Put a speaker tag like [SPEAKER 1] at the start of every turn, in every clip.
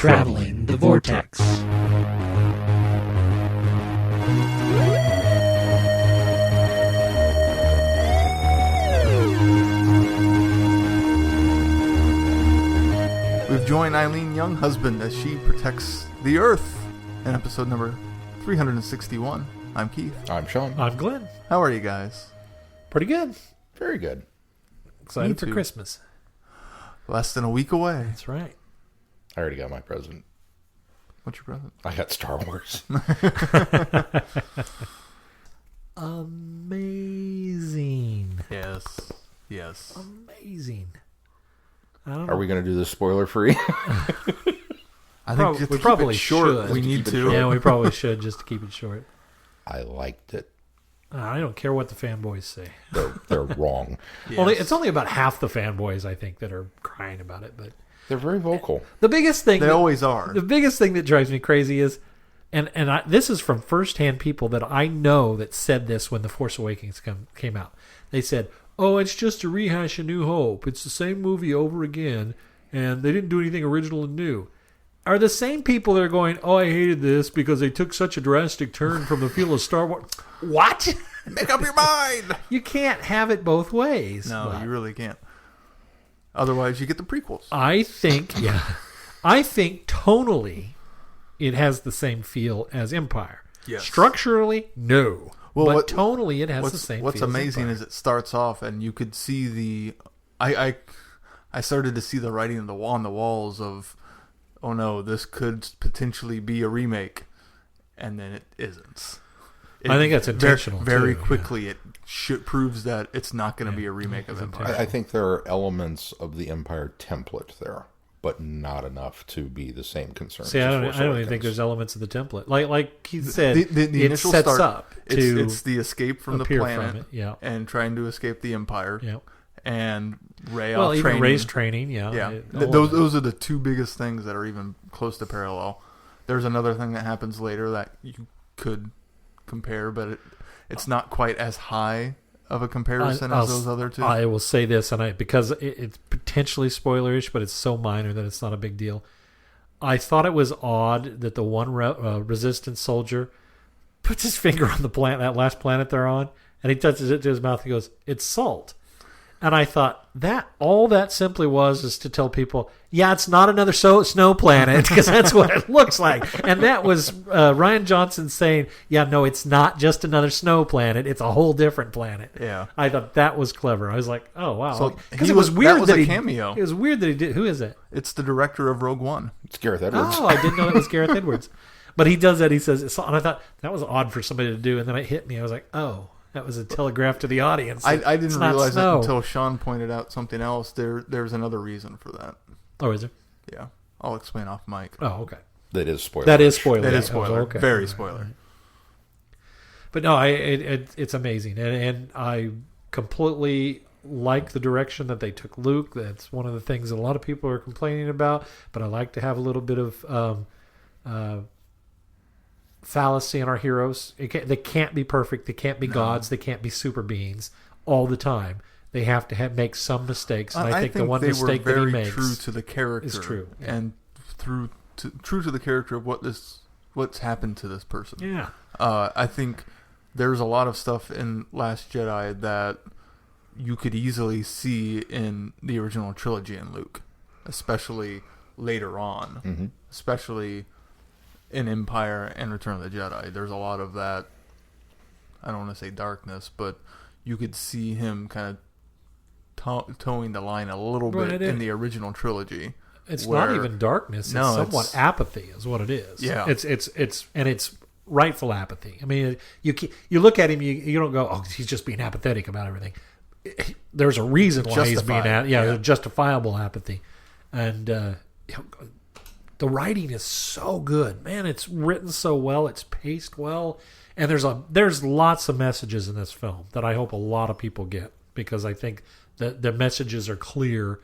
[SPEAKER 1] Traveling the Vortex.
[SPEAKER 2] We've joined Eileen Younghusband as she protects the Earth in episode number 361. I'm Keith.
[SPEAKER 3] I'm Sean.
[SPEAKER 4] I'm Glenn.
[SPEAKER 2] How are you guys?
[SPEAKER 4] Pretty good.
[SPEAKER 3] Very good.
[SPEAKER 4] Excited for Christmas.
[SPEAKER 2] Less than a week away.
[SPEAKER 4] That's right.
[SPEAKER 3] I already got my present.
[SPEAKER 2] What's your present?
[SPEAKER 3] I got Star Wars.
[SPEAKER 4] Amazing.
[SPEAKER 2] Yes.
[SPEAKER 4] Amazing. I don't
[SPEAKER 3] Are
[SPEAKER 4] know.
[SPEAKER 3] we going to do this spoiler free?
[SPEAKER 2] I think just
[SPEAKER 4] we
[SPEAKER 2] to
[SPEAKER 4] probably
[SPEAKER 2] keep it short,
[SPEAKER 4] should.
[SPEAKER 2] we need to.
[SPEAKER 4] Yeah, we probably should just to keep it short.
[SPEAKER 3] I liked it.
[SPEAKER 4] I don't care what the fanboys say.
[SPEAKER 3] They're wrong.
[SPEAKER 2] Yes.
[SPEAKER 4] It's only about half the fanboys, I think, that are crying about it. But
[SPEAKER 3] They're very vocal.
[SPEAKER 4] the biggest thing
[SPEAKER 2] They always are.
[SPEAKER 4] The biggest thing that drives me crazy is, this is from firsthand people that I know that said this when The Force Awakens came out. They said, "Oh, it's just a rehash of New Hope. It's the same movie over again, and they didn't do anything original and new." Are the same people that are going, "Oh, I hated this because they took such a drastic turn from the feel of Star Wars"? What?
[SPEAKER 2] Make up your mind!
[SPEAKER 4] You can't have it both ways.
[SPEAKER 2] No,
[SPEAKER 4] But
[SPEAKER 2] you really can't. Otherwise, you get the prequels.
[SPEAKER 4] I think tonally, it has the same feel as Empire.
[SPEAKER 2] Yes.
[SPEAKER 4] Structurally, no.
[SPEAKER 2] Well,
[SPEAKER 4] but tonally, it has the same
[SPEAKER 2] What's
[SPEAKER 4] feel
[SPEAKER 2] amazing
[SPEAKER 4] as
[SPEAKER 2] is it starts off and you could see the... I started to see the writing on the walls of, oh no, this could potentially be a remake. And then it isn't.
[SPEAKER 4] I think that's intentional,
[SPEAKER 2] Very
[SPEAKER 4] too,
[SPEAKER 2] quickly, it proves that it's not going to be a remake of Empire.
[SPEAKER 3] I think there are elements of the Empire template there, but not enough to be the same concern.
[SPEAKER 4] See, I don't even think there's elements of the template. Like Keith said,
[SPEAKER 2] the
[SPEAKER 4] it
[SPEAKER 2] initial
[SPEAKER 4] sets
[SPEAKER 2] start,
[SPEAKER 4] up to
[SPEAKER 2] it's the escape from the
[SPEAKER 4] appear
[SPEAKER 2] planet
[SPEAKER 4] from it, yeah.
[SPEAKER 2] and trying to escape the Empire.
[SPEAKER 4] Yeah.
[SPEAKER 2] And Rey
[SPEAKER 4] Well,
[SPEAKER 2] off
[SPEAKER 4] even
[SPEAKER 2] training.
[SPEAKER 4] Rey's training, yeah.
[SPEAKER 2] Yeah,
[SPEAKER 4] All of
[SPEAKER 2] those are the two biggest things that are even close to parallel. There's another thing that happens later that you could compare, but it's not quite as high of a comparison as those other two.
[SPEAKER 4] I will say this, because it's potentially spoilerish, but it's so minor that it's not a big deal. I thought it was odd that the one resistance soldier puts his finger on the planet, that last planet they're on, and he touches it to his mouth and goes, "It's salt." And I thought that all that simply is to tell people, yeah, it's not another snow planet, because that's what it looks like. And that was Rian Johnson saying, yeah, no, it's not just another snow planet. It's a whole different planet.
[SPEAKER 2] Yeah.
[SPEAKER 4] I thought that was clever. I was like, oh, wow.
[SPEAKER 2] So
[SPEAKER 4] Because it was weird
[SPEAKER 2] that was a cameo.
[SPEAKER 4] It was weird that he did. Who is it?
[SPEAKER 2] It's the director of Rogue One.
[SPEAKER 3] It's Gareth Edwards.
[SPEAKER 4] Oh, I didn't know that was Gareth Edwards. But he does that. He says, and I thought that was odd for somebody to do. And then it hit me. I was like, oh. That was a telegraph to the audience.
[SPEAKER 2] I didn't realize that
[SPEAKER 4] snow.
[SPEAKER 2] until Sean pointed out something else. There's another reason for that.
[SPEAKER 4] Oh, is there?
[SPEAKER 2] Yeah. I'll explain off mic.
[SPEAKER 4] Oh, okay.
[SPEAKER 3] That is spoiler.
[SPEAKER 4] That is spoiler.
[SPEAKER 2] That is spoiler.
[SPEAKER 4] Okay.
[SPEAKER 2] Very spoiler.
[SPEAKER 4] But no, it's amazing. And I completely like the direction that they took Luke. That's one of the things that a lot of people are complaining about. But I like to have a little bit of fallacy in our heroes. They can't be perfect. They can't be gods. They can't be super beings all the time. They have to make some mistakes. And I think the one
[SPEAKER 2] they
[SPEAKER 4] mistake
[SPEAKER 2] were
[SPEAKER 4] that he
[SPEAKER 2] very
[SPEAKER 4] makes
[SPEAKER 2] true to the character
[SPEAKER 4] is true. Yeah.
[SPEAKER 2] and true to the character of what's happened to this person.
[SPEAKER 4] Yeah.
[SPEAKER 2] I think there's a lot of stuff in Last Jedi that you could easily see in the original trilogy in Luke, especially later on, especially in Empire and Return of the Jedi. There's a lot of that, I don't want to say darkness, but you could see him kind of towing the line a little bit in the original trilogy.
[SPEAKER 4] It's not even darkness. It's somewhat apathy is what it is.
[SPEAKER 2] Yeah.
[SPEAKER 4] It's rightful apathy. I mean, you look at him, you don't go, oh, he's just being apathetic about everything. There's a reason why he's being justifiable apathy. And the writing is so good, man. It's written so well. It's paced well, and there's lots of messages in this film that I hope a lot of people get, because I think that the messages are clear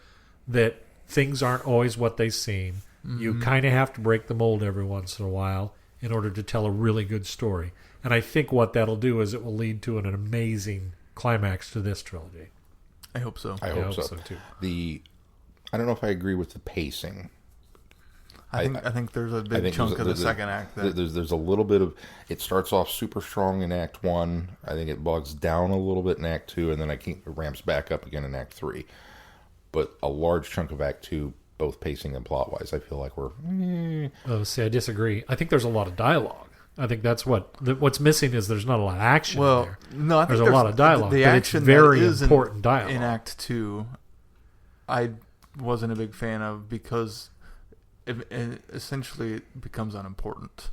[SPEAKER 4] that things aren't always what they seem. Mm-hmm. You kind of have to break the mold every once in a while in order to tell a really good story. And I think what that'll do is it will lead to an amazing climax to this trilogy.
[SPEAKER 2] I hope so.
[SPEAKER 3] I hope so
[SPEAKER 4] too.
[SPEAKER 3] I don't know if I agree with the pacing.
[SPEAKER 2] I think there's a big chunk of the second act.
[SPEAKER 3] There's a little bit of, it starts off super strong in Act 1. I think it bogs down a little bit in Act 2, and then it ramps back up again in Act 3. But a large chunk of Act 2, both pacing and plot-wise, I feel like we're...
[SPEAKER 4] Oh, see, I disagree. I think there's a lot of dialogue. I think that's what's missing is there's not a lot of action in there.
[SPEAKER 2] No, I think
[SPEAKER 4] there's a lot of dialogue.
[SPEAKER 2] The
[SPEAKER 4] but
[SPEAKER 2] action
[SPEAKER 4] it's very
[SPEAKER 2] that is
[SPEAKER 4] important dialogue.
[SPEAKER 2] In Act 2, I wasn't a big fan of because it essentially becomes unimportant.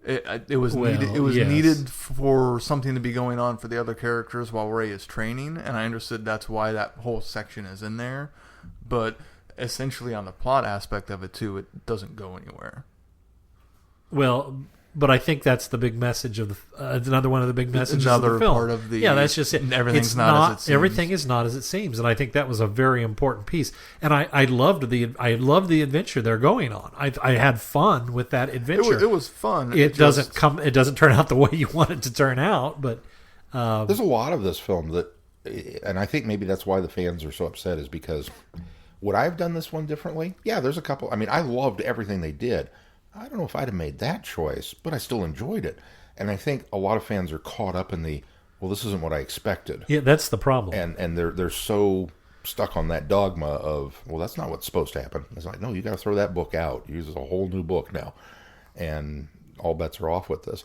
[SPEAKER 2] It was needed. It was needed for something to be going on for the other characters while Rey is training, and I understood that's why that whole section is in there. But essentially, on the plot aspect of it too, it doesn't go anywhere.
[SPEAKER 4] Well, but I think that's the big message of another one of the big messages of the film.
[SPEAKER 2] Part of the
[SPEAKER 4] that's just it.
[SPEAKER 2] Everything's not as it seems.
[SPEAKER 4] Everything is not as it seems, and I think that was a very important piece. And I loved the adventure they're going on. I had fun with that adventure.
[SPEAKER 2] It was fun.
[SPEAKER 4] It doesn't turn out the way you want it to turn out, but
[SPEAKER 3] there's a lot of this film that, and I think maybe that's why the fans are so upset, is because would I have done this one differently? Yeah, there's a couple. I mean, I loved everything they did. I don't know if I'd have made that choice, but I still enjoyed it. And I think a lot of fans are caught up in well, this isn't what I expected.
[SPEAKER 4] Yeah, that's the problem.
[SPEAKER 3] And they're so stuck on that dogma of, well, that's not what's supposed to happen. It's like, no, you got to throw that book out. Use a whole new book now. And all bets are off with this.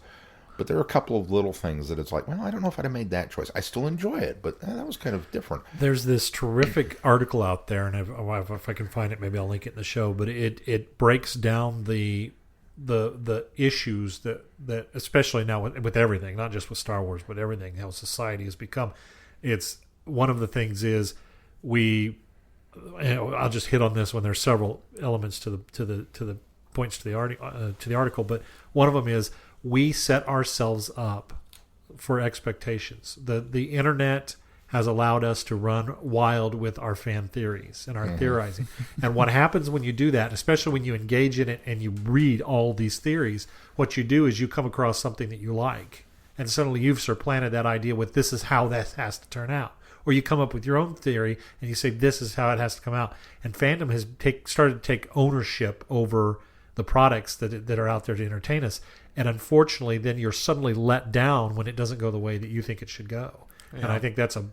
[SPEAKER 3] But there are a couple of little things that it's like, well, I don't know if I'd have made that choice. I still enjoy it, but that was kind of different.
[SPEAKER 4] There's this terrific article out there, and if I can find it, maybe I'll link it in the show, but it breaks down the issues that especially now with everything, not just with Star Wars, but everything, how society has become. It's one of the things is I'll just hit on this when there's several elements to the points to the article, but one of them is we set ourselves up for expectations. The internet has allowed us to run wild with our fan theories and our theorizing. And what happens when you do that, especially when you engage in it and you read all these theories, what you do is you come across something that you like. And suddenly you've supplanted that idea with this is how that has to turn out. Or you come up with your own theory and you say this is how it has to come out. And fandom has started to take ownership over the products that are out there to entertain us. And unfortunately, then you're suddenly let down when it doesn't go the way that you think it should go. Yeah. And I think that's a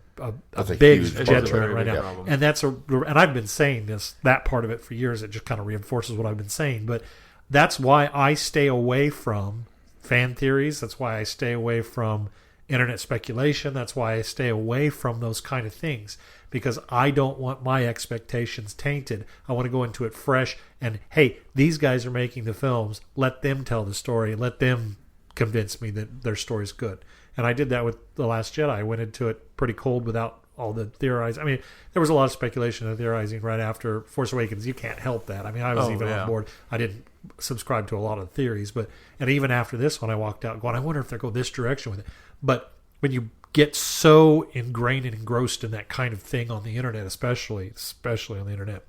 [SPEAKER 4] big detriment right now. Problem. And and I've been saying that part of it for years. It just kind of reinforces what I've been saying. But that's why I stay away from fan theories. That's why I stay away from internet speculation. That's why I stay away from those kind of things, because I don't want my expectations tainted. I want to go into it fresh. And hey, these guys are making the films. Let them tell the story. Let them convince me that their story's good. And I did that with The Last Jedi. I went into it pretty cold without all the theorizing. I mean, there was a lot of speculation and theorizing right after Force Awakens. You can't help that. I mean, I was on board. I didn't subscribe to a lot of the theories. And even after this one, I walked out going, I wonder if they'll go this direction with it. But when you get so ingrained and engrossed in that kind of thing on the internet, especially on the internet,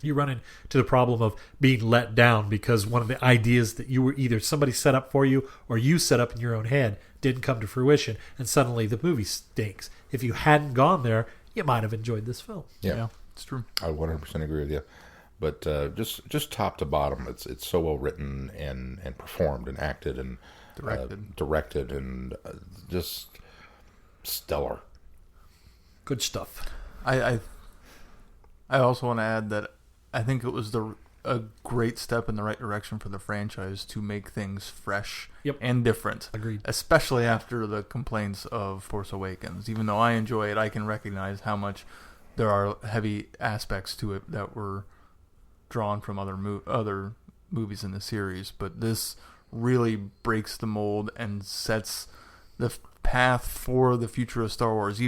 [SPEAKER 4] you run into the problem of being let down because one of the ideas that you were either somebody set up for you or you set up in your own head didn't come to fruition, and suddenly the movie stinks. If you hadn't gone there, you might have enjoyed this film.
[SPEAKER 3] Yeah,
[SPEAKER 2] it's true.
[SPEAKER 3] I 100% agree with you. But just top to bottom, it's so well written and performed and acted and directed and just stellar.
[SPEAKER 4] Good stuff.
[SPEAKER 2] I also want to add that I think it was a great step in the right direction for the franchise to make things fresh and different.
[SPEAKER 4] Agreed.
[SPEAKER 2] Especially after the complaints of Force Awakens. Even though I enjoy it, I can recognize how much there are heavy aspects to it that were drawn from other movies in the series. But this really breaks the mold and sets the path for the future of Star Wars,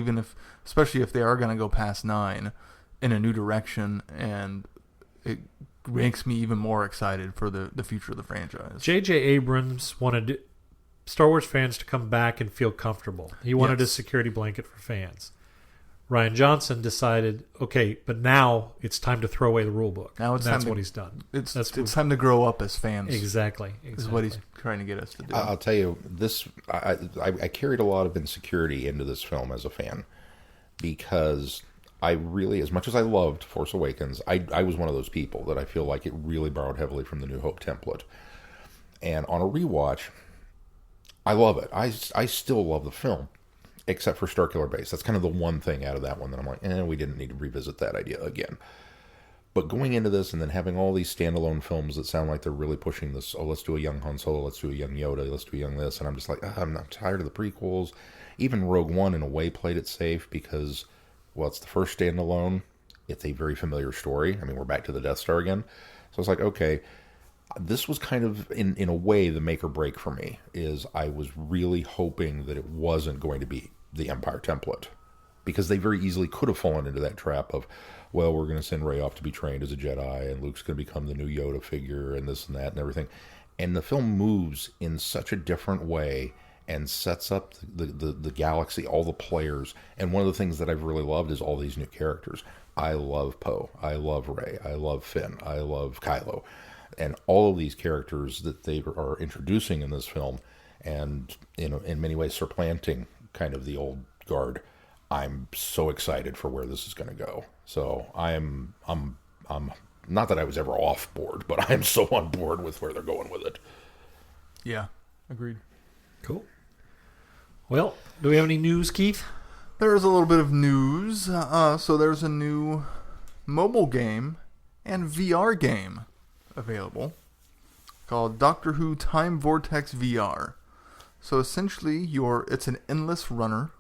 [SPEAKER 2] especially if they are going to go past 9 in a new direction, and it makes me even more excited for the future of the franchise.
[SPEAKER 4] J.J. Abrams wanted Star Wars fans to come back and feel comfortable. He wanted a security blanket for fans. Rian Johnson decided, okay, but now it's time to throw away the rule book.
[SPEAKER 2] Now
[SPEAKER 4] that's what he's done.
[SPEAKER 2] It's time to grow up as fans.
[SPEAKER 4] Exactly.
[SPEAKER 2] Is what he's trying to get us to do.
[SPEAKER 3] I'll tell you, I carried a lot of insecurity into this film as a fan, because I really, as much as I loved Force Awakens, I was one of those people that I feel like it really borrowed heavily from the New Hope template. And on a rewatch, I love it. I still love the film, except for Starkiller Base. That's kind of the one thing out of that one that I'm like, we didn't need to revisit that idea again. But going into this and then having all these standalone films that sound like they're really pushing this, let's do a young Han Solo, let's do a young Yoda, let's do a young this, and I'm just like, I'm not tired of the prequels. Even Rogue One, in a way, played it safe because, well, it's the first standalone. It's a very familiar story. I mean, we're back to the Death Star again. So it's like, okay, this was kind of, in a way, the make or break for me, is I was really hoping that it wasn't going to be the Empire template. Because they very easily could have fallen into that trap of, well, we're going to send Rey off to be trained as a Jedi, and Luke's going to become the new Yoda figure, and this and that and everything. And the film moves in such a different way and sets up the galaxy, all the players. And one of the things that I've really loved is all these new characters. I love Poe. I love Rey. I love Finn. I love Kylo. And all of these characters that they are introducing in this film, and in many ways supplanting kind of the old guard. I'm so excited for where this is going to go. So I'm not that I was ever off board, but I'm so on board with where they're going with it.
[SPEAKER 2] Yeah, agreed.
[SPEAKER 4] Cool. Well, do we have any news, Keith?
[SPEAKER 2] There's a little bit of news. So there's a new mobile game and VR game available called Doctor Who Time Vortex VR. So essentially, it's an endless runner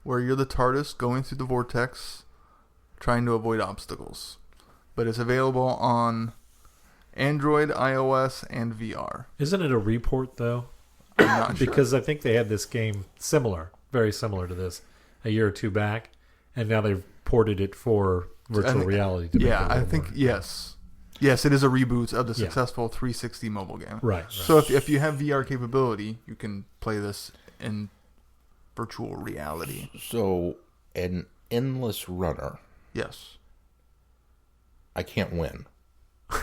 [SPEAKER 2] where you're the TARDIS going through the vortex trying to avoid obstacles. But it's available on Android, iOS, and VR.
[SPEAKER 4] Isn't it a report, though?
[SPEAKER 2] I'm not sure.
[SPEAKER 4] Because I think they had this game very similar to this, a year or two back, and now they've ported it for virtual reality.
[SPEAKER 2] I think, yes. Yes, it is a reboot of the successful 360 mobile game.
[SPEAKER 4] Right.
[SPEAKER 2] So if you have VR capability, you can play this in virtual reality.
[SPEAKER 3] So, an endless runner.
[SPEAKER 2] Yes.
[SPEAKER 3] I can't win.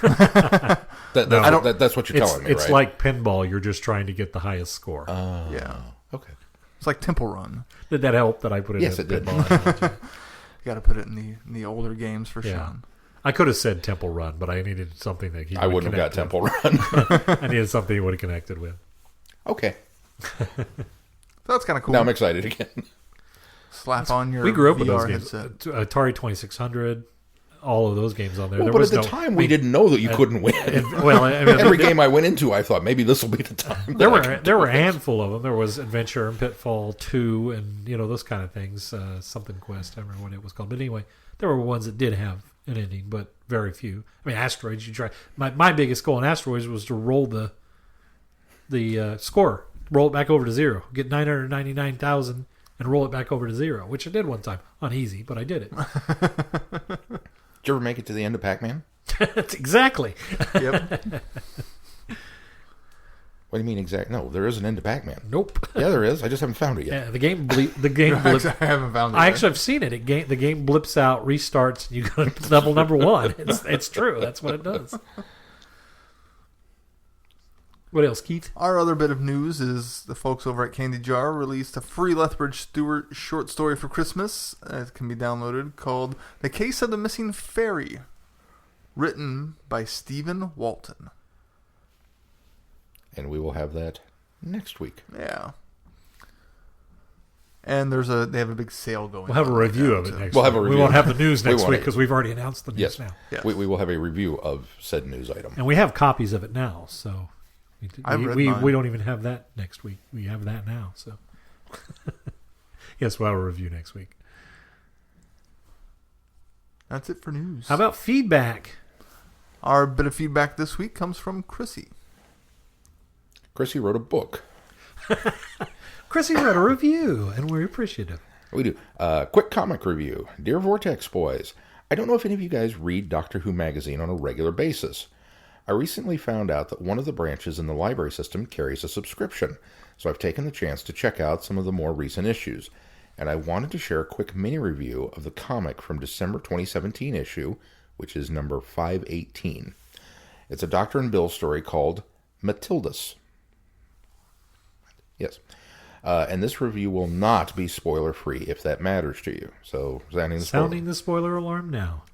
[SPEAKER 3] That's what you're telling me, right?
[SPEAKER 4] It's like pinball. You're just trying to get the highest score.
[SPEAKER 2] Yeah.
[SPEAKER 3] Okay.
[SPEAKER 2] It's like Temple Run.
[SPEAKER 4] Did that help that I put it
[SPEAKER 3] Yes,
[SPEAKER 4] in
[SPEAKER 3] it did.
[SPEAKER 4] pinball?
[SPEAKER 2] You got to put it in the older games for Sean.
[SPEAKER 4] I could have said Temple Run, but I needed something that he
[SPEAKER 3] I
[SPEAKER 4] would
[SPEAKER 3] wouldn't have got
[SPEAKER 4] connect
[SPEAKER 3] Temple
[SPEAKER 4] with.
[SPEAKER 3] Run.
[SPEAKER 4] I needed something he would have connected with.
[SPEAKER 3] Okay.
[SPEAKER 2] So that's kind of cool.
[SPEAKER 3] Now I'm excited again.
[SPEAKER 2] Slap on your
[SPEAKER 4] We grew up with
[SPEAKER 2] VR
[SPEAKER 4] those games.
[SPEAKER 2] headset.
[SPEAKER 4] Atari 2600, all of those games on there.
[SPEAKER 3] Well,
[SPEAKER 4] There
[SPEAKER 3] but
[SPEAKER 4] was
[SPEAKER 3] at the time, we didn't know that you couldn't win. Every game I went into, I thought maybe this will be the time.
[SPEAKER 4] There were a handful of them. There was Adventure and Pitfall 2 and those kind of things. Something Quest, I don't remember what it was called. But anyway, there were ones that did have an ending, but very few. I mean, Asteroids, you try. My biggest goal in Asteroids was to roll the score, roll it back over to zero, get 999,000 and roll it back over to zero, which I did one time on easy, but I did it.
[SPEAKER 3] Did you ever make it to the end of Pac-Man?
[SPEAKER 4] That's exactly.
[SPEAKER 2] Yep.
[SPEAKER 3] What do you mean exact? No, there is an end to Pac-Man.
[SPEAKER 4] Nope.
[SPEAKER 3] Yeah, there is. I just haven't found it yet.
[SPEAKER 4] Yeah, the game blips.
[SPEAKER 2] I haven't found it.
[SPEAKER 4] I
[SPEAKER 2] yet.
[SPEAKER 4] actually have seen it. The game blips out, restarts, and you go to level number 1. It's true. That's what it does. What else, Keith?
[SPEAKER 2] Our other bit of news is the folks over at Candy Jar released a free Lethbridge Stewart short story for Christmas. It can be downloaded, called The Case of the Missing Fairy, written by Stephen Walton.
[SPEAKER 3] And we will have that next week.
[SPEAKER 2] Yeah. And they have a big sale going on.
[SPEAKER 4] We'll have a
[SPEAKER 2] right
[SPEAKER 4] review
[SPEAKER 2] now,
[SPEAKER 4] of it
[SPEAKER 2] too.
[SPEAKER 4] next
[SPEAKER 3] We'll
[SPEAKER 4] week.
[SPEAKER 3] have a review.
[SPEAKER 4] We won't have the news
[SPEAKER 3] We
[SPEAKER 4] next
[SPEAKER 3] won't
[SPEAKER 4] week
[SPEAKER 3] have-
[SPEAKER 4] because we've already announced the news
[SPEAKER 3] Yes.
[SPEAKER 4] now.
[SPEAKER 2] Yes.
[SPEAKER 3] We will have a review of said news item.
[SPEAKER 4] And we have copies of it now, so
[SPEAKER 2] I've read
[SPEAKER 4] we
[SPEAKER 2] mine.
[SPEAKER 4] don't even have that next week. We have that now, so yes, we'll have a review next week.
[SPEAKER 2] That's it for news.
[SPEAKER 4] How about feedback?
[SPEAKER 2] Our bit of feedback this week comes from Chrissy.
[SPEAKER 3] Chrissy wrote a book.
[SPEAKER 4] Chrissy wrote a review, and we're appreciative.
[SPEAKER 3] We do. Quick comic review. Dear Vortex Boys, I don't know if any of you guys read Doctor Who magazine on a regular basis. I recently found out that one of the branches in the library system carries a subscription, so I've taken the chance to check out some of the more recent issues, and I wanted to share a quick mini review of the comic from December 2017 issue, which is number 518. It's a Doctor and Bill story called Matildus. Yes. And this review will not be spoiler-free if that matters to you. So,
[SPEAKER 4] sounding the spoiler alarm now.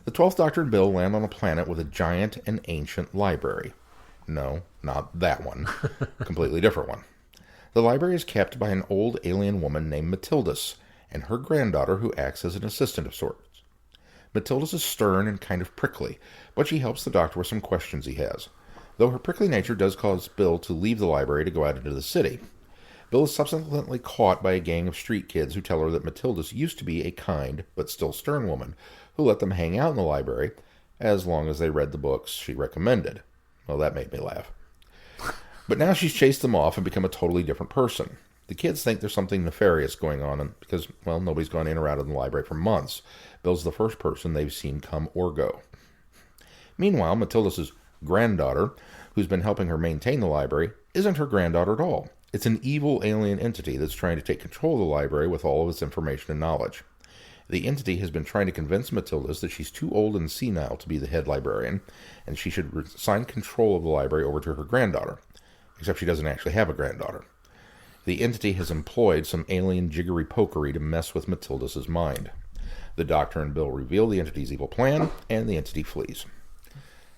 [SPEAKER 3] The 12th Doctor and Bill land on a planet with a giant and ancient library. No, not that one. Completely different one. The library is kept by an old alien woman named Matildus and her granddaughter who acts as an assistant of sorts. Matildus is stern and kind of prickly, but she helps the Doctor with some questions he has. Though her prickly nature does cause Bill to leave the library to go out into the city. Bill is subsequently caught by a gang of street kids who tell her that Matildus used to be a kind, but still stern woman, who let them hang out in the library as long as they read the books she recommended. Well, that made me laugh. But now she's chased them off and become a totally different person. The kids think there's something nefarious going on because, well, nobody's gone in or out of the library for months. Bill's the first person they've seen come or go. Meanwhile, Matildus' granddaughter, who's been helping her maintain the library, isn't her granddaughter at all. It's an evil alien entity that's trying to take control of the library with all of its information and knowledge. The entity has been trying to convince Matildus that she's too old and senile to be the head librarian, and she should assign control of the library over to her granddaughter. Except she doesn't actually have a granddaughter. The entity has employed some alien jiggery-pokery to mess with Matildus' mind. The Doctor and Bill reveal the entity's evil plan, and the entity flees.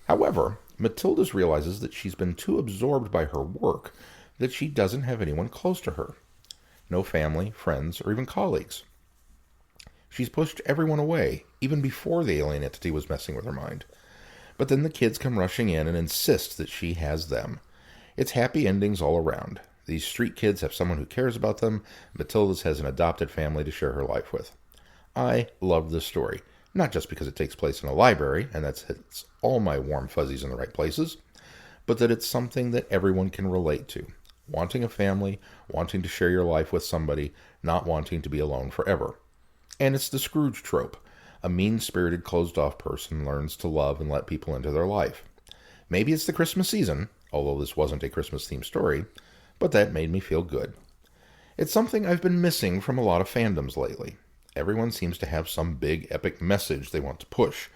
[SPEAKER 3] However, Matildus realizes that she's been too absorbed by her work that she doesn't have anyone close to her. No family, friends, or even colleagues. She's pushed everyone away, even before the alien entity was messing with her mind. But then the kids come rushing in and insist that she has them. It's happy endings all around. These street kids have someone who cares about them. Matildus has an adopted family to share her life with. I love this story, not just because it takes place in a library, and that's hits all my warm fuzzies in the right places, but that it's something that everyone can relate to. Wanting a family, wanting to share your life with somebody, not wanting to be alone forever. And it's the Scrooge trope. A mean-spirited, closed-off person learns to love and let people into their life. Maybe it's the Christmas season, although this wasn't a Christmas-themed story, but that made me feel good. It's something I've been missing from a lot of fandoms lately. Everyone seems to have some big, epic message they want to push,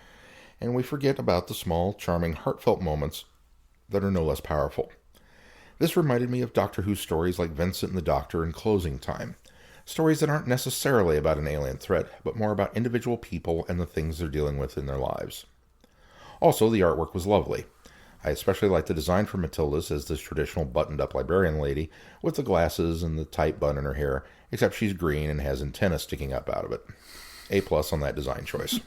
[SPEAKER 3] and we forget about the small, charming, heartfelt moments that are no less powerful. This reminded me of Doctor Who stories like Vincent and the Doctor and Closing Time. Stories that aren't necessarily about an alien threat, but more about individual people and the things they're dealing with in their lives. Also, the artwork was lovely. I especially liked the design for Matildus as this traditional buttoned-up librarian lady with the glasses and the tight bun in her hair, except she's green and has antennae sticking up out of it. A+ on that design choice.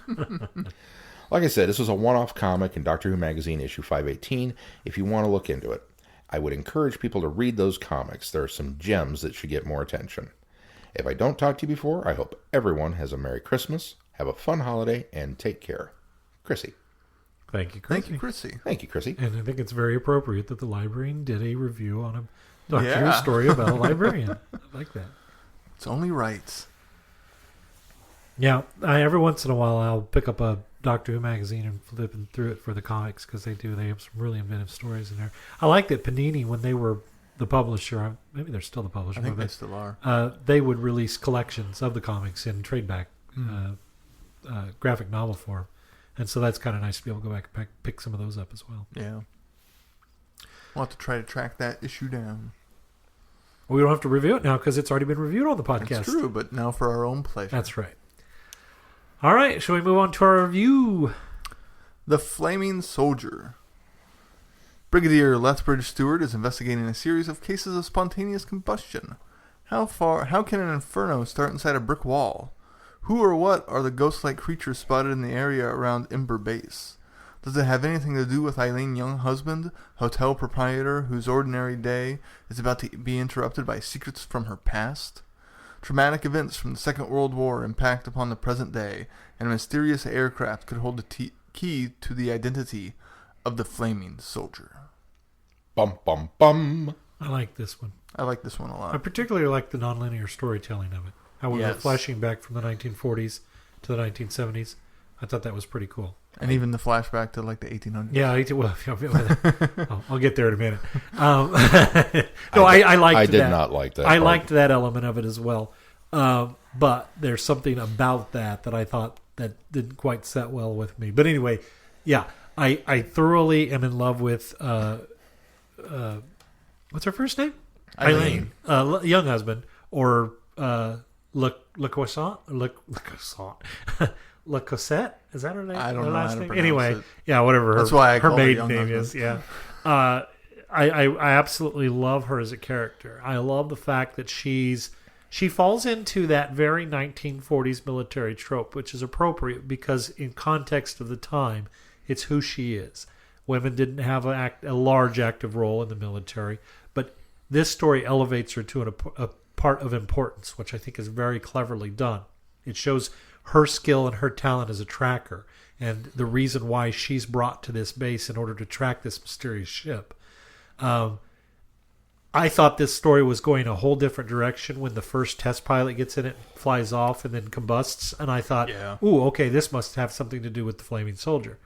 [SPEAKER 3] Like I said, this was a one-off comic in Doctor Who Magazine issue 518 if you want to look into it. I would encourage people to read those comics. There are some gems that should get more attention. If I don't talk to you before, I hope everyone has a Merry Christmas, have a fun holiday, and take care. Chrissy.
[SPEAKER 4] Thank you, Chrissy.
[SPEAKER 2] Thank you, Chrissy.
[SPEAKER 3] Thank you, Chrissy.
[SPEAKER 4] And I think it's very appropriate that the librarian did a review on a Doctor Who story about a librarian. I like that.
[SPEAKER 2] It's only right.
[SPEAKER 4] Yeah, every once in a while I'll pick up a Doctor Who magazine and flip through it for the comics because they have some really inventive stories in there. I like that Panini, when they were the publisher, maybe they're still the publisher.
[SPEAKER 2] I think they still are.
[SPEAKER 4] They would release collections of the comics in tradeback graphic novel form. And so that's kind of nice to be able to go back and pick some of those up as well.
[SPEAKER 2] Yeah. We'll have to try to track that issue down.
[SPEAKER 4] We don't have to review it now because it's already been reviewed on the podcast.
[SPEAKER 2] That's true, but now for our own pleasure.
[SPEAKER 4] That's right. All right, shall we move on to our review?
[SPEAKER 2] The Flaming Soldier. Brigadier Lethbridge Stewart is investigating a series of cases of spontaneous combustion. How can an inferno start inside a brick wall? Who or what are the ghost-like creatures spotted in the area around Ember Base? Does it have anything to do with Eileen Younghusband, hotel proprietor whose ordinary day is about to be interrupted by secrets from her past? Traumatic events from the Second World War impact upon the present day, and a mysterious aircraft could hold the key to the identity of the Flaming Soldier.
[SPEAKER 3] Bum, bum, bum.
[SPEAKER 4] I like this one.
[SPEAKER 2] I like this one a lot.
[SPEAKER 4] I particularly like the nonlinear storytelling of it. How we were flashing back from the 1940s to the 1970s. I thought that was pretty cool.
[SPEAKER 2] And even the flashback to like the 1800s.
[SPEAKER 4] Yeah, I'll get there in a minute. I liked that.
[SPEAKER 3] I did not like that.
[SPEAKER 4] I liked that element of it as well. But there's something about that I thought that didn't quite set well with me. But anyway, yeah, I thoroughly am in love with what's her first name? Eileen, young husband, or Le Croissant? Le Cosette? Is that her name?
[SPEAKER 2] I don't
[SPEAKER 4] her
[SPEAKER 2] know
[SPEAKER 4] last
[SPEAKER 2] how to
[SPEAKER 4] name?
[SPEAKER 2] pronounce
[SPEAKER 4] Anyway,
[SPEAKER 2] it.
[SPEAKER 4] yeah, whatever
[SPEAKER 2] That's why I
[SPEAKER 4] her
[SPEAKER 2] call her
[SPEAKER 4] maiden
[SPEAKER 2] young
[SPEAKER 4] name
[SPEAKER 2] husband.
[SPEAKER 4] is. Yeah. I absolutely love her as a character. I love the fact that she falls into that very 1940s military trope, which is appropriate because in context of the time, it's who she is. Women didn't have a large active role in the military, but this story elevates her to a part of importance, which I think is very cleverly done. It shows her skill and her talent as a tracker and the reason why she's brought to this base in order to track this mysterious ship. I thought this story was going a whole different direction when the first test pilot gets in it, flies off, and then combusts. And I thought, ooh, okay, this must have something to do with the Flaming Soldier.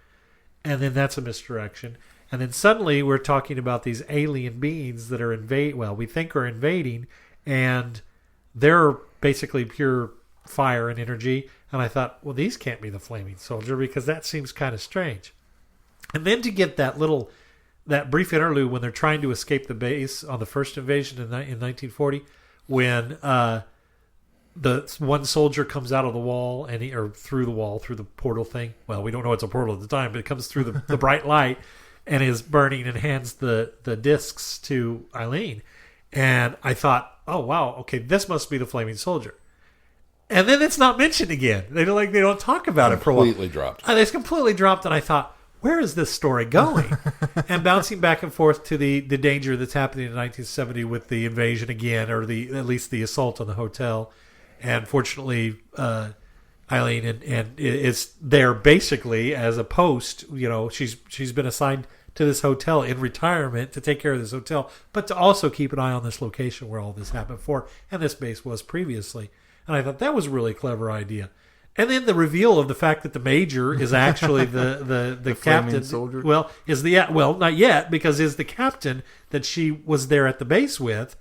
[SPEAKER 4] And then that's a misdirection. And then suddenly we're talking about these alien beings that are we think are invading, and they're basically pure fire and energy. And I thought, well, these can't be the Flaming Soldier because that seems kind of strange. And then to get that brief interlude when they're trying to escape the base on the first invasion in 1940, when the one soldier comes out of the wall or through the portal thing. Well, we don't know it's a portal at the time, but it comes through the bright light and is burning and hands the discs to Eileen. And I thought, oh wow, okay, this must be the Flaming Soldier. And then it's not mentioned again. They don't talk about it for a while.
[SPEAKER 3] Completely dropped.
[SPEAKER 4] It's completely dropped, and I thought, where is this story going? And bouncing back and forth to the danger that's happening in 1970 with the invasion again, or at least the assault on the hotel. And fortunately, Eileen and is there basically as a post. You know, she's been assigned to this hotel in retirement to take care of this hotel, but to also keep an eye on this location where all this happened before, and this base was previously. And I thought that was a really clever idea. And then the reveal of the fact that the major is actually the captain.
[SPEAKER 2] Soldier?
[SPEAKER 4] Well, not yet, because is the captain that she was there at the base with,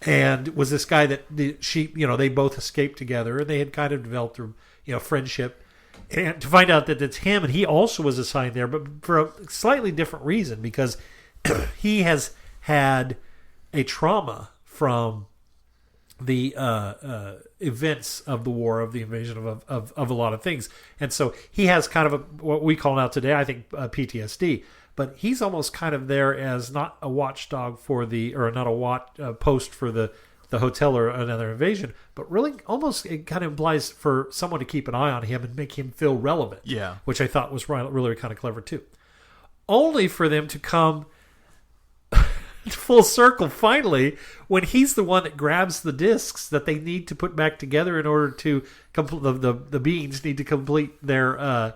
[SPEAKER 4] and was this guy that they both escaped together, and they had kind of developed a friendship. And to find out that it's him, and he also was assigned there, but for a slightly different reason, because he has had a trauma from the events of the war, of the invasion of a lot of things. And so he has kind of what we call now today, I think, PTSD. But he's almost kind of there as not a watchdog not a post for the hotel or another invasion, but really almost it kind of implies for someone to keep an eye on him and make him feel relevant.
[SPEAKER 2] Yeah.
[SPEAKER 4] Which I thought was really kind of clever too. Only for them to come full circle finally when he's the one that grabs the discs that they need to put back together in order to the beings need to complete their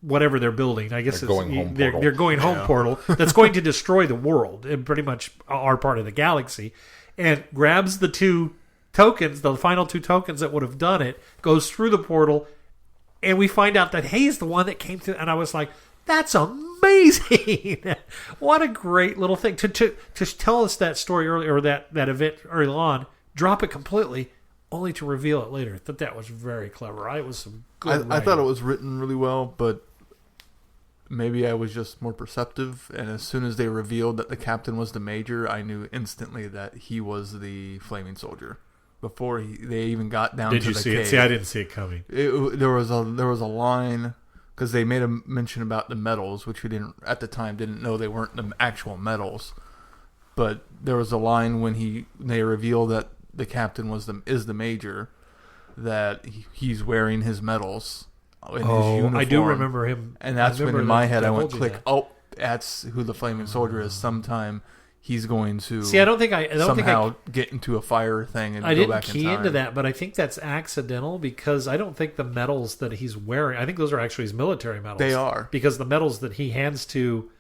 [SPEAKER 4] whatever they're building. I guess
[SPEAKER 3] they're
[SPEAKER 4] going home portal that's going to destroy the world and pretty much our part of the galaxy, and grabs the the final two tokens that would have done it, goes through the portal, and we find out that he's the one that came through, and I was like, that's amazing. What a great little thing to tell us that story early, or that event early on, drop it completely only to reveal it later. I thought that was very clever. It was some good
[SPEAKER 2] I thought it was written really well, but maybe I was just more perceptive, and as soon as they revealed that the captain was the major, I knew instantly that he was the Flaming Soldier before they even got down to the cave.
[SPEAKER 4] Did you see it? See, I didn't see it coming.
[SPEAKER 2] There was a line, because they made a mention about the medals, which we didn't know they weren't the actual medals. But there was a line when they revealed that the captain is the major, that he's wearing his medals in his uniform.
[SPEAKER 4] I do remember him.
[SPEAKER 2] And that's when in my head I went click, that's who the Flaming Soldier is. Sometime he's going to get into a fire thing and go back in time. I didn't key into
[SPEAKER 4] that, but I think that's accidental, because I don't think the medals that he's wearing, I think those are actually his military medals.
[SPEAKER 2] They are.
[SPEAKER 4] Because the medals that he hands to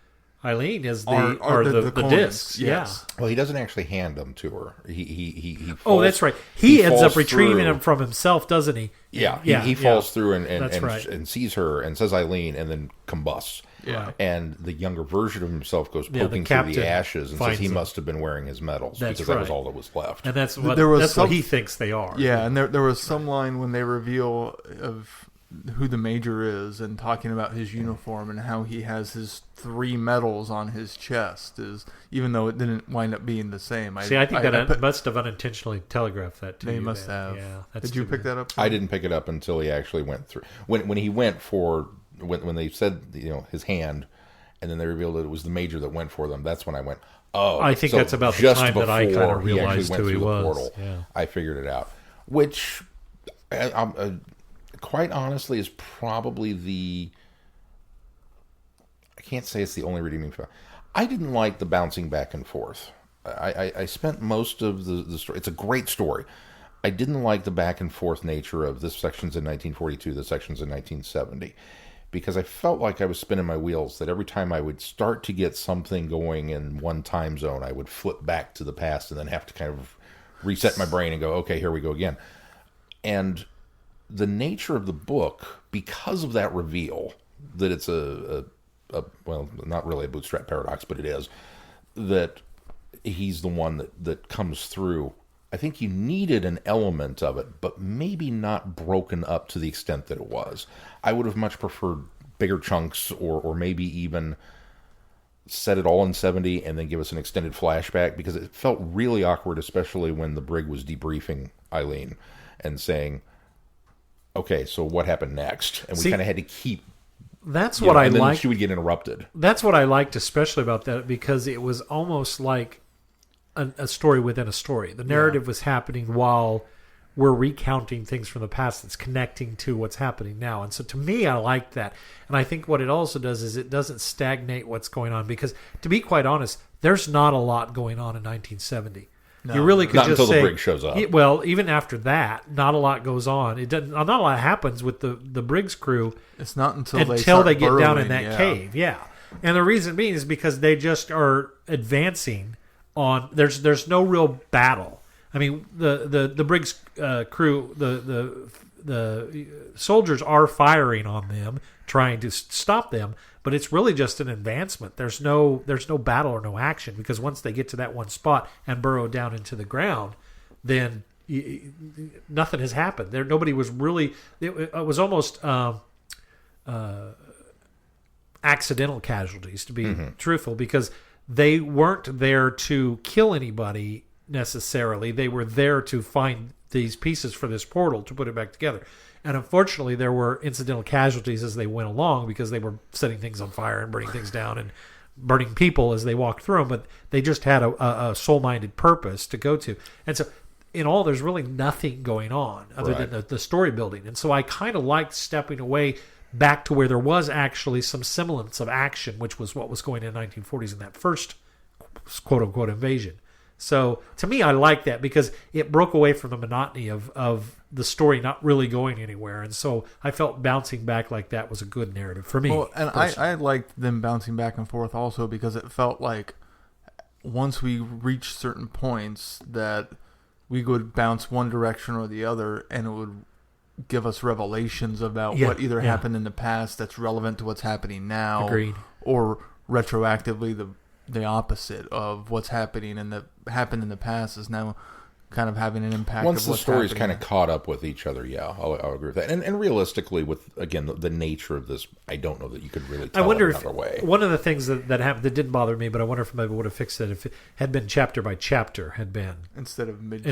[SPEAKER 4] Eileen are the discs.
[SPEAKER 2] Yes.
[SPEAKER 3] Yeah. Well, he doesn't actually hand them to her. He falls,
[SPEAKER 4] oh, that's right. He ends up retrieving them from himself, doesn't he?
[SPEAKER 3] Yeah. He falls through and sees her and says Eileen, and then combusts.
[SPEAKER 2] Yeah.
[SPEAKER 3] And the younger version of himself goes poking through the ashes and says he must have been wearing his medals, because that was all that was left.
[SPEAKER 4] And that's what he thinks they are.
[SPEAKER 2] Yeah, and there was some line when they reveal who the Major is and talking about his uniform and how he has his 3 medals on his chest, is even though it didn't wind up being the same.
[SPEAKER 4] See, I think that must have unintentionally telegraphed that to you.
[SPEAKER 2] They must have.
[SPEAKER 4] Yeah,
[SPEAKER 2] did you pick that up?
[SPEAKER 3] I didn't pick it up until he actually went through. When he went for when they said his hand, and then they revealed it was the Major that went for them. That's when I went, oh.
[SPEAKER 4] I think that's about the time that I kind of realized who he was. Portal,
[SPEAKER 3] yeah. I figured it out, which. Quite honestly, is probably I can't say it's the only redeeming factor. I didn't like the bouncing back and forth. I spent most of the story. It's a great story. I didn't like the back and forth nature of this section's in 1942, this section's in 1970, because I felt like I was spinning my wheels, that every time I would start to get something going in one time zone, I would flip back to the past and then have to kind of reset my brain and go, okay, here we go again. And the nature of the book, because of that reveal, that it's well, not really a bootstrap paradox, but it is, that he's the one that comes through. I think you needed an element of it, but maybe not broken up to the extent that it was. I would have much preferred bigger chunks, or maybe even set it all in 70 and then give us an extended flashback, because it felt really awkward, especially when the brig was debriefing Eileen and saying, okay, so what happened next? And we kind of had to keep...
[SPEAKER 4] That's what I liked.
[SPEAKER 3] And then she would get interrupted.
[SPEAKER 4] That's what I liked especially about that, because it was almost like a story within a story. The narrative was happening while we're recounting things from the past that's connecting to what's happening now. And so to me, I liked that. And I think what it also does is it doesn't stagnate what's going on, because to be quite honest, there's not a lot going on in 1970. No, you really could
[SPEAKER 3] not
[SPEAKER 4] just
[SPEAKER 3] until
[SPEAKER 4] say,
[SPEAKER 3] the brig shows up.
[SPEAKER 4] Well, even after that, not a lot goes on. It doesn't. Not a lot happens with the brig's crew.
[SPEAKER 2] It's not until
[SPEAKER 4] they get down in that cave. Yeah, and the reason being is because they just are advancing on. There's no real battle. I mean, the brig's crew, the soldiers are firing on them, trying to stop them. But it's really just an advancement. There's no battle or no action, because once they get to that one spot and burrow down into the ground, then nothing has happened. Nobody was really. It was almost accidental casualties, to be truthful, because they weren't there to kill anybody necessarily. They were there to find these pieces for this portal to put it back together. And unfortunately, there were incidental casualties as they went along, because they were setting things on fire and burning things down and burning people as they walked through them. But they just had a soul-minded purpose to go to. And so in all, there's really nothing going on other than the story building. And so I kind of liked stepping away back to where there was actually some semblance of action, which was what was going on in the 1940s in that first quote-unquote invasion. So to me, I like that, because it broke away from the monotony of the story not really going anywhere. And so I felt bouncing back like that was a good narrative for me.
[SPEAKER 2] Well, and I liked them bouncing back and forth also, because it felt like once we reached certain points that we would bounce one direction or the other, and it would give us revelations about what either happened in the past that's relevant to what's happening now.
[SPEAKER 4] Agreed.
[SPEAKER 2] Or retroactively the opposite of what's happening and that happened in the past is now kind of having an impact.
[SPEAKER 3] Once
[SPEAKER 2] of
[SPEAKER 3] the stories kind of caught up with each other, I'll agree with that. And realistically, with again the nature of this, I don't know that you could really tell
[SPEAKER 4] I wonder
[SPEAKER 3] it another way.
[SPEAKER 4] One of the things that happened that didn't bother me, but I wonder if maybe would have fixed it if it had been chapter by chapter, had been
[SPEAKER 2] instead of mid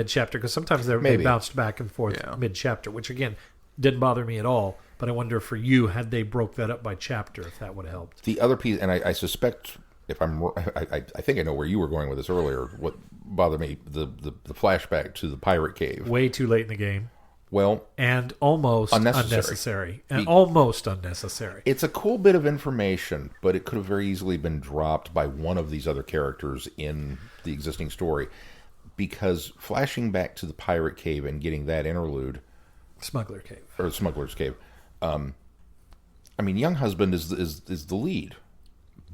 [SPEAKER 4] chapter, because sometimes they bounced back and forth mid chapter, which again didn't bother me at all. But I wonder for you, had they broke that up by chapter, if that would have helped.
[SPEAKER 3] The other piece, and I suspect. If I think I know where you were going with this earlier. What bothered me, the flashback to the pirate cave.
[SPEAKER 4] Way too late in the game.
[SPEAKER 3] Well,
[SPEAKER 4] and almost unnecessary. It's
[SPEAKER 3] a cool bit of information, but it could have very easily been dropped by one of these other characters in the existing story. Because flashing back to the pirate cave and getting that interlude,
[SPEAKER 4] Smuggler's
[SPEAKER 3] Cave. I mean, Young Husband is the lead.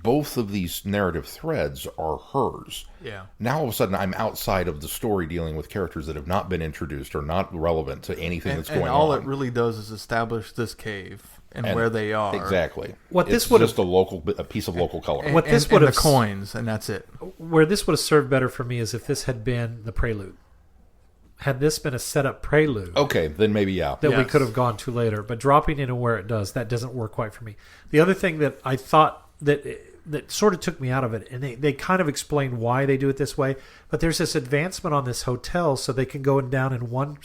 [SPEAKER 3] Both of these narrative threads are hers.
[SPEAKER 2] Yeah.
[SPEAKER 3] Now all of a sudden I'm outside of the story dealing with characters that have not been introduced or not relevant to anything that's going on.
[SPEAKER 2] And all it really does is establish this cave and where they are.
[SPEAKER 3] Exactly.
[SPEAKER 4] It's
[SPEAKER 3] just a piece of local color.
[SPEAKER 2] And the coins, and that's it.
[SPEAKER 4] Where this would have served better for me is if this had been the prelude. had this been a setup prelude.
[SPEAKER 3] Okay, then maybe, yeah.
[SPEAKER 4] That we could have gone to later. But dropping in where it does, that doesn't work quite for me. The other thing that I thought that sort of took me out of it, and they kind of explain why they do it this way, but there's this advancement on this hotel so they can go down in one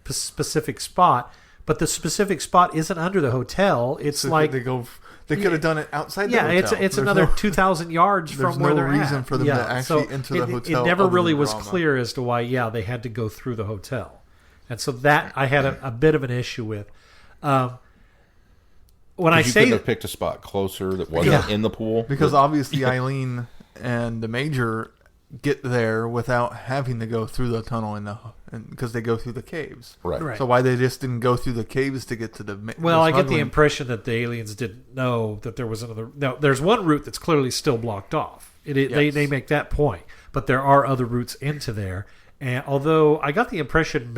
[SPEAKER 4] specific spot, but the specific spot isn't under the hotel. It's so like
[SPEAKER 2] they could have done it outside the hotel.
[SPEAKER 4] Yeah, it's another 2,000 yards from where they're at.
[SPEAKER 2] There's no reason for them to actually enter the hotel.
[SPEAKER 4] It never really was clear as to why, they had to go through the hotel. And so that I had a bit of an issue with. When I say...
[SPEAKER 3] You could have picked a spot closer that wasn't in the pool.
[SPEAKER 2] Because obviously Eileen and the Major get there without having to go through the tunnel because they go through the caves.
[SPEAKER 3] Right.
[SPEAKER 2] So why they just didn't go through the caves to get to the...
[SPEAKER 4] Well, I get the impression that the aliens didn't know that there was another... No, there's one route that's clearly still blocked off. They make that point. But there are other routes into there. And although I got the impression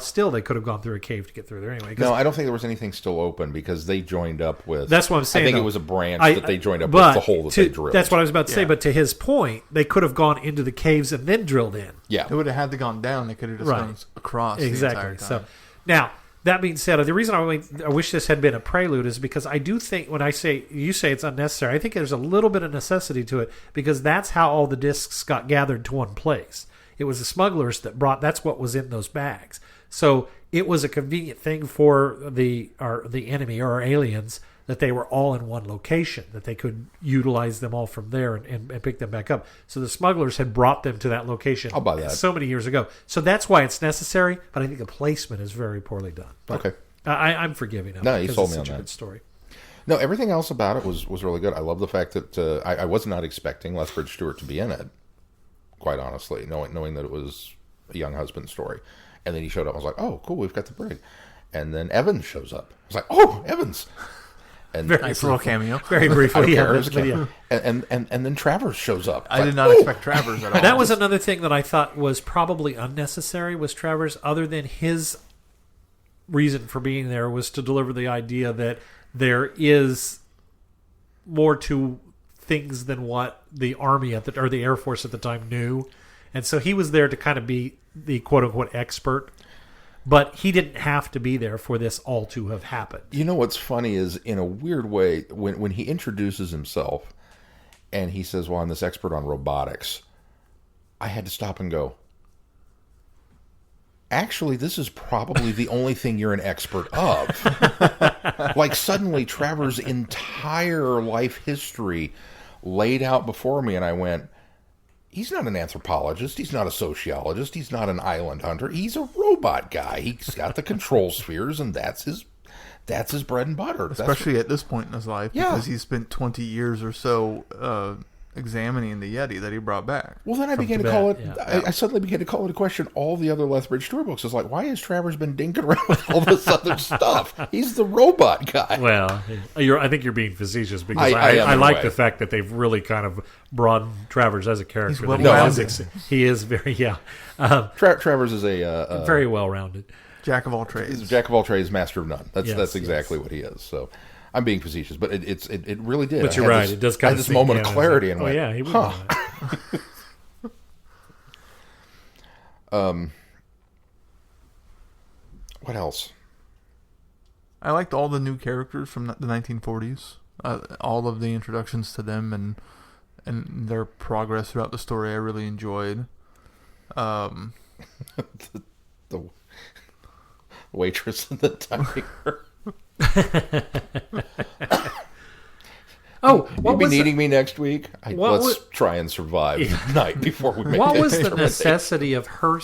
[SPEAKER 4] still they could have gone through a cave to get through there anyway.
[SPEAKER 3] No, I don't think there was anything still open because they joined up with...
[SPEAKER 4] That's what I'm saying.
[SPEAKER 3] I think it was a branch that they joined up with the hole that they drilled.
[SPEAKER 4] That's what I was about to say. But to his point, they could have gone into the caves and then drilled in.
[SPEAKER 3] Yeah.
[SPEAKER 2] It would have had to gone down. They could have just gone across the entire time.
[SPEAKER 4] So now, that being said, the reason I wish this had been a prelude is because I do think when you say it's unnecessary, I think there's a little bit of necessity to it because that's how all the discs got gathered to one place. It was the smugglers that's what was in those bags. So it was a convenient thing for the enemy or our aliens that they were all in one location, that they could utilize them all from there and pick them back up. So the smugglers had brought them to that location
[SPEAKER 3] I'll buy that.
[SPEAKER 4] So many years ago. So that's why it's necessary, but I think the placement is very poorly done. But
[SPEAKER 3] okay.
[SPEAKER 4] I'm forgiving it.
[SPEAKER 3] No, you sold me on that.
[SPEAKER 4] It's such a good story.
[SPEAKER 3] No, everything else about it was really good. I love the fact that I was not expecting Lethbridge Stewart to be in it. Quite honestly, knowing that it was a young husband story. And then he showed up. I was like, oh, cool, we've got the brig. And then Evans shows up. I was like, oh, Evans. And
[SPEAKER 2] very nice little cameo.
[SPEAKER 4] Very briefly.
[SPEAKER 3] And then Travers shows up.
[SPEAKER 2] I did not expect Travers at all.
[SPEAKER 4] That was another thing that I thought was probably unnecessary was Travers, other than his reason for being there was to deliver the idea that there is more to things than what the Army or the Air Force at the time knew. And so he was there to kind of be the quote-unquote expert. But he didn't have to be there for this all to have happened.
[SPEAKER 3] You know what's funny is, in a weird way, when he introduces himself and he says, well, I'm this expert on robotics, I had to stop and go, actually, this is probably the only thing you're an expert of. Like, suddenly, Travers' entire life history laid out before me, and I went, he's not an anthropologist, he's not a sociologist, he's not an island hunter, he's a robot guy. He's got the control spheres, and that's his bread and butter.
[SPEAKER 2] Especially at this point in his life, because he spent 20 years or so examining the Yeti that he brought back.
[SPEAKER 3] Well, then I began to call it. Yeah. I suddenly began to call it a question. All the other Lethbridge Stewart books is like, why has Travers been dinking around with all this other stuff? He's the robot guy.
[SPEAKER 4] Well, I think you're being facetious because I like the fact that they've really kind of broadened Travers as a character. He is very
[SPEAKER 3] Travers is a
[SPEAKER 4] very well rounded.
[SPEAKER 2] Jack of all trades.
[SPEAKER 3] He's a jack of all trades, master of none. That's exactly what he is. So. I'm being facetious, but it really did.
[SPEAKER 4] But you're right. It does kind of
[SPEAKER 3] this moment of clarity, and
[SPEAKER 4] went, he would.
[SPEAKER 3] What else?
[SPEAKER 2] I liked all the new characters from the 1940s. All of the introductions to them and their progress throughout the story, I really enjoyed.
[SPEAKER 3] The waitress and the tiger. You'll be needing me next week. Let's try and survive the night before we make
[SPEAKER 4] What was the necessity of her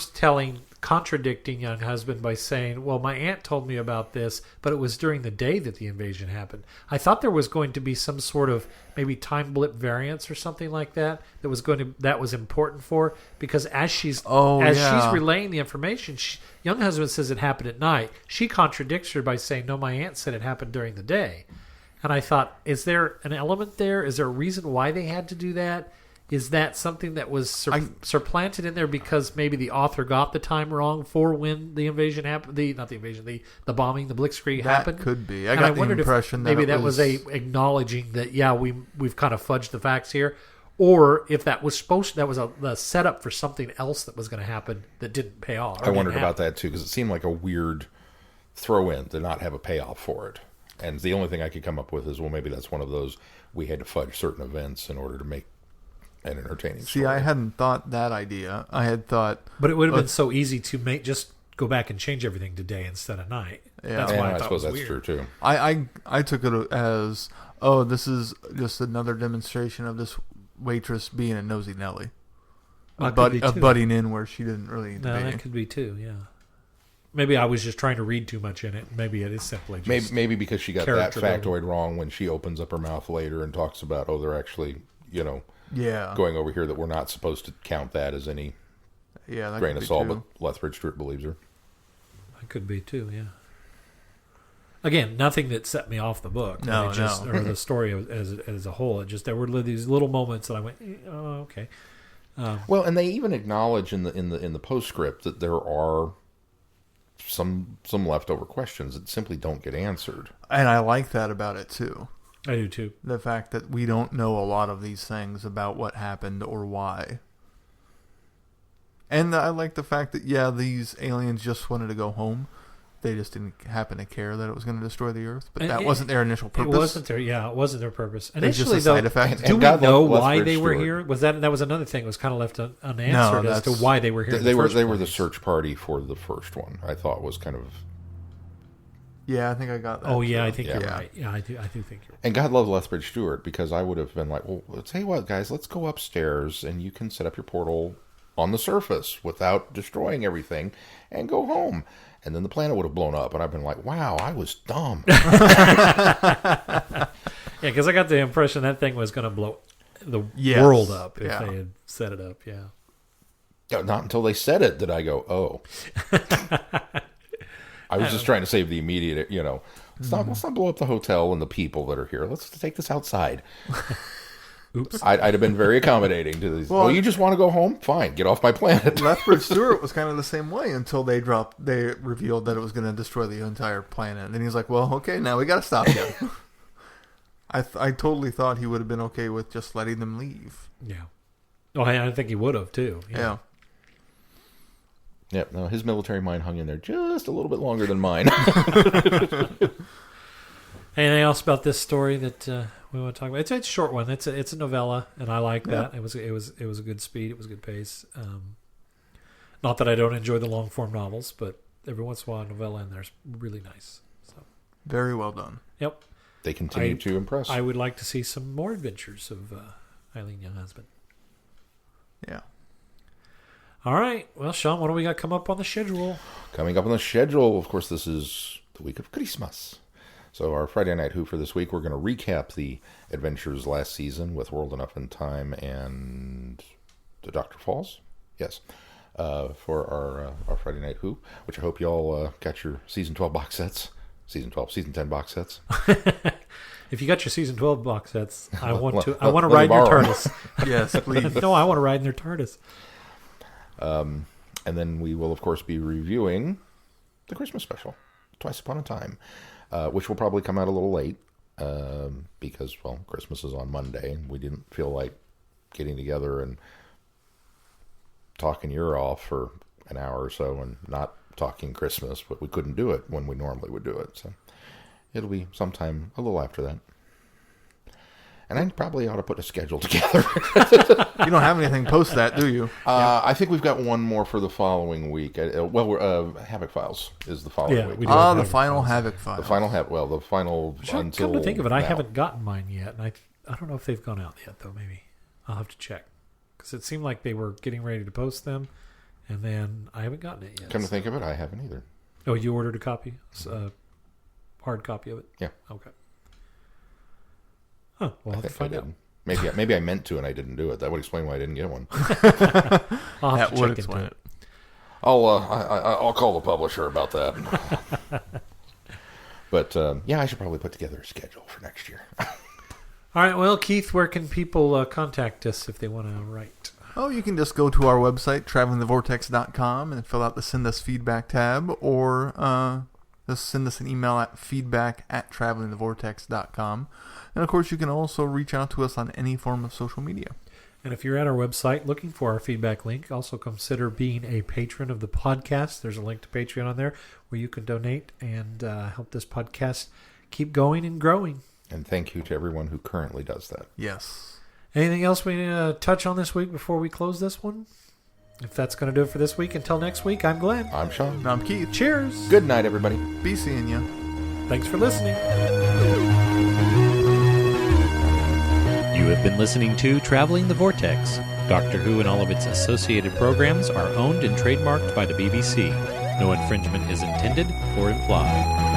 [SPEAKER 4] contradicting young husband by saying, well, my aunt told me about this, but it was during the day that the invasion happened? I thought there was going to be some sort of maybe time blip variance or something like that that was important for her, because as she's relaying the information, young husband says it happened at night. She contradicts her by saying, no, my aunt said it happened during the day. And I thought, is there an element there? Is there a reason why they had to do that? Is that something that was supplanted in there because maybe the author got the time wrong for when the invasion happened? The bombing, the blitzkrieg happened?
[SPEAKER 2] That could be. I got the impression that
[SPEAKER 4] maybe that was acknowledging that, we've kind of fudged the facts here. or if that was a setup for something else that was going to happen that didn't pay off.
[SPEAKER 3] I wondered about that too, because it seemed like a weird throw-in to not have a payoff for it. And the only thing I could come up with is, well, maybe that's one of those we had to fudge certain events in order to make an entertaining story.
[SPEAKER 2] See, I hadn't thought that idea. I had thought...
[SPEAKER 4] But it would have been so easy to just go back and change everything to day instead of night.
[SPEAKER 2] Yeah.
[SPEAKER 4] That's why I
[SPEAKER 3] suppose
[SPEAKER 4] thought
[SPEAKER 3] that's true, too.
[SPEAKER 2] I took it as, oh, this is just another demonstration of this waitress being a nosy Nelly. Butting in where she didn't really need to be.
[SPEAKER 4] That could be too, yeah. Maybe I was just trying to read too much in it. Maybe it is simply just...
[SPEAKER 3] Maybe because she got that factoid wrong when she opens up her mouth later and talks about, oh, they're actually, going over here, that we're not supposed to count that as any grain of salt, but Lethbridge Stewart believes her.
[SPEAKER 4] That could be too, yeah. Again, nothing that set me off the book.
[SPEAKER 2] No.
[SPEAKER 4] Or the story as a whole. It just, there were these little moments that I went, oh, okay.
[SPEAKER 3] Well, and they even acknowledge in the postscript that there are some leftover questions that simply don't get answered.
[SPEAKER 2] And I like that about it too.
[SPEAKER 4] I do too.
[SPEAKER 2] The fact that we don't know a lot of these things about what happened or why. And I like the fact that, these aliens just wanted to go home. They just didn't happen to care that it was going to destroy the Earth. But that wasn't their initial purpose.
[SPEAKER 4] It wasn't their purpose.
[SPEAKER 2] Initially,
[SPEAKER 4] just a side
[SPEAKER 2] effect.
[SPEAKER 4] Do we know why they were here? That was another thing that was kind of left unanswered as to why they were here.
[SPEAKER 3] They were the search party for the first one. I thought was kind of...
[SPEAKER 2] Yeah, I think I got that.
[SPEAKER 4] Oh, yeah, I think you're right. Yeah, I do think you're right.
[SPEAKER 3] And God love Lethbridge Stewart, because I would have been like, well, I'll tell you what, guys, let's go upstairs and you can set up your portal on the surface without destroying everything and go home. And then the planet would have blown up, and I've been like, wow, I was dumb.
[SPEAKER 4] Yeah, because I got the impression that thing was going to blow the world up if they had set it up,
[SPEAKER 3] Yeah, not until they said it did I go, oh. I was just trying to save the immediate, let's not blow up the hotel and the people that are here. Let's take this outside.
[SPEAKER 4] Oops.
[SPEAKER 3] I'd have been very accommodating to these. Well, you just want to go home? Fine, get off my planet.
[SPEAKER 2] Lethbridge Stewart was kind of the same way until they revealed that it was going to destroy the entire planet. And he's like, well, okay, now we got to stop you. I totally thought he would have been okay with just letting them leave.
[SPEAKER 4] Yeah. Oh, I think he would have, too.
[SPEAKER 2] Yeah.
[SPEAKER 3] Yep, no, his military mind hung in there just a little bit longer than mine.
[SPEAKER 4] Anything else about this story that we want to talk about? It's a short one. It's a novella, and I like that. It was a good speed. It was a good pace. Not that I don't enjoy the long form novels, but every once in a while, a novella in there is really nice. So
[SPEAKER 2] very well done.
[SPEAKER 4] Yep.
[SPEAKER 3] They continue to impress.
[SPEAKER 4] I would like to see some more adventures of Eileen Younghusband.
[SPEAKER 2] Yeah.
[SPEAKER 4] All right. Well, Sean, what do we got come up on the schedule?
[SPEAKER 3] Coming up on the schedule, of course, this is the week of Christmas. So our Friday Night Who for this week, we're going to recap the adventures last season with World Enough in Time and the Dr. Falls. Yes. For our Friday Night Who, which I hope you all got your Season 12 box sets. Season 10 box sets.
[SPEAKER 4] If you got your Season 12 box sets, I want to ride in your TARDIS.
[SPEAKER 2] Yes, please.
[SPEAKER 4] No, I want to ride in their TARDIS.
[SPEAKER 3] And then we will, of course, be reviewing the Christmas special, Twice Upon a Time, which will probably come out a little late because, well, Christmas is on Monday. We didn't feel like getting together and talking your off for an hour or so and not talking Christmas, but we couldn't do it when we normally would do it. So it'll be sometime a little after that. And I probably ought to put a schedule together.
[SPEAKER 2] You don't have anything post that, do you?
[SPEAKER 3] I think we've got one more for the following week. Havoc Files is the following week.
[SPEAKER 2] The final Havoc Files.
[SPEAKER 3] The final the final until
[SPEAKER 4] come to think of it,
[SPEAKER 3] now.
[SPEAKER 4] I haven't gotten mine yet, and I don't know if they've gone out yet though. Maybe I'll have to check because it seemed like they were getting ready to post them, and then I haven't gotten it yet.
[SPEAKER 3] Come to think of it, I haven't either.
[SPEAKER 4] Oh, you ordered a copy, hard copy of it?
[SPEAKER 3] Yeah.
[SPEAKER 4] Okay. Huh. We'll have to find out.
[SPEAKER 3] Maybe I meant to and I didn't do it. That would explain why I didn't get one.
[SPEAKER 4] I'll have to check into it.
[SPEAKER 3] I'll call the publisher about that. But I should probably put together a schedule for next year.
[SPEAKER 4] All right. Well, Keith, where can people contact us if they want to write?
[SPEAKER 2] Oh, you can just go to our website, travelingthevortex.com, and fill out the Send Us Feedback tab, or just send us an email at feedback@travelingthevortex.com. And, of course, you can also reach out to us on any form of social media.
[SPEAKER 4] And if you're at our website looking for our feedback link, also consider being a patron of the podcast. There's a link to Patreon on there where you can donate and help this podcast keep going and growing.
[SPEAKER 3] And thank you to everyone who currently does that.
[SPEAKER 2] Yes.
[SPEAKER 4] Anything else we need to touch on this week before we close this one? If that's going to do it for this week, until next week, I'm Glenn.
[SPEAKER 3] I'm Sean.
[SPEAKER 2] And I'm Keith.
[SPEAKER 4] Cheers.
[SPEAKER 3] Good night, everybody.
[SPEAKER 2] Be seeing you.
[SPEAKER 4] Thanks for listening.
[SPEAKER 1] You have been listening to Traveling the Vortex. Doctor Who and all of its associated programs are owned and trademarked by the BBC. No infringement is intended or implied.